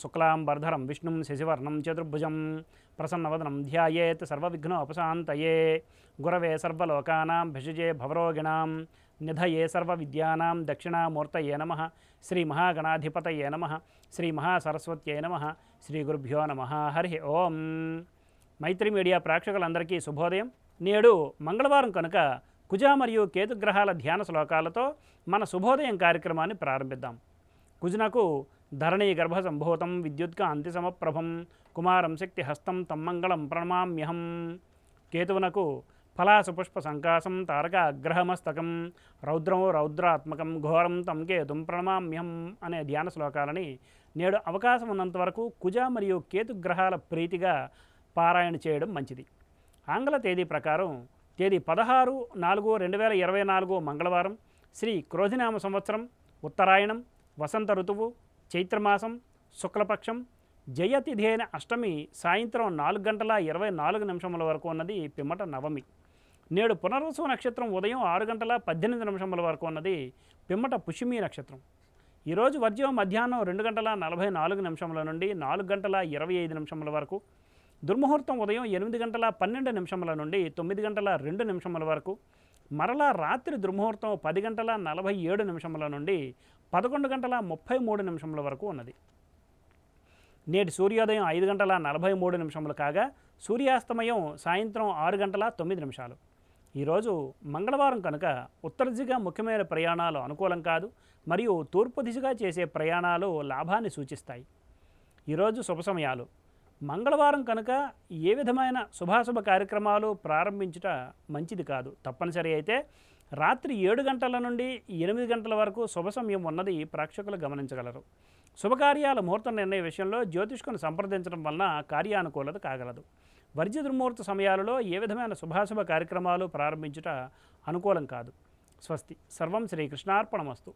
శుక్లాంబరధరం విష్ణుం శశివర్ణం చతుర్భుజం ప్రసన్నవదనం ధ్యాయేత్ సర్వవిఘ్నోపశాంతయే గురవే సర్వలోకానాం భిషజే భవరోగిణాం నిధయే సర్వవిద్యానాం దక్షిణామూర్తయే నమః శ్రీ మహాగణాధిపతయే నమః శ్రీ మహాసరస్వత్యై నమః శ్రీ గురుభ్యో నమః హరి ఓం. మైత్రి మీడియా ప్రేక్షకులందరికీ శుభోదయం. నేడు మంగళవారం కనుక కుజ మరియు కేతుగ్రహాల ధ్యాన శ్లోకాలతో మన శుభోదయం కార్యక్రమాన్ని ప్రారంభిద్దాం. కుజునకు ధరణీ గర్భ సంభూతం విద్యుత్కాంతి సమప్రభం కుమారం శక్తి హస్తం తం మంగళం ప్రణమామ్యహం. కేతువునకు ఫలాసు పుష్ప సంకాసం తారక అగ్రహమస్తకం రౌద్రం రౌద్రాత్మకం ఘోరం తం కేతుం ప్రణమామ్యహం అనే ధ్యాన శ్లోకాలని నేడు అవకాశం ఉన్నంత వరకు కుజ మరియు కేతుగ్రహాల ప్రీతిగా పారాయణ చేయడం మంచిది. ఆంగ్ల తేదీ ప్రకారం తేదీ 16/4/2024 మంగళవారం, శ్రీ క్రోధినామ సంవత్సరం, ఉత్తరాయణం, వసంత ఋతువు, చైత్రమాసం, శుక్లపక్షం, జయతిథి అయిన అష్టమి సాయంత్రం 4:24 వరకు ఉన్నది పిమ్మట నవమి. నేడు పునర్వసు నక్షత్రం ఉదయం 6:18 వరకు ఉన్నది పిమ్మట పుష్యమి నక్షత్రం. ఈరోజు వర్జ్యం మధ్యాహ్నం 2:44 నుండి 4:25 వరకు, దుర్ముహూర్తం ఉదయం 8:12 నుండి 9:02 వరకు, మరలా రాత్రి దుర్ముహూర్తం 10:47 నుండి 11:33 వరకు ఉన్నది. నేటి సూర్యోదయం 5:43 కాగా సూర్యాస్తమయం సాయంత్రం 6:09. ఈరోజు మంగళవారం కనుక ఉత్తర దిశగా ముఖ్యమైన ప్రయాణాలు అనుకూలం కాదు మరియు తూర్పు దిశగా చేసే ప్రయాణాలు లాభాన్ని సూచిస్తాయి. ఈరోజు శుభ సమయాలు. మంగళవారం కనుక ఏ విధమైన శుభాశుభ కార్యక్రమాలు ప్రారంభించుట మంచిది కాదు. తప్పనిసరి అయితే రాత్రి 7 గంటల నుండి 8 గంటల వరకు శుభ సమయం ఉన్నది ప్రేక్షకులు గమనించగలరు. శుభకార్యాల ముహూర్త నిర్ణయ విషయంలో జ్యోతిష్కుని సంప్రదించడం వలన కార్యానుకూలత కాగలదు. వర్జ్య దుర్ముహూర్త సమయాలలో ఏ విధమైన శుభాశుభ కార్యక్రమాలు ప్రారంభించుట అనుకూలం కాదు. స్వస్తి. సర్వం శ్రీకృష్ణార్పణమస్తు.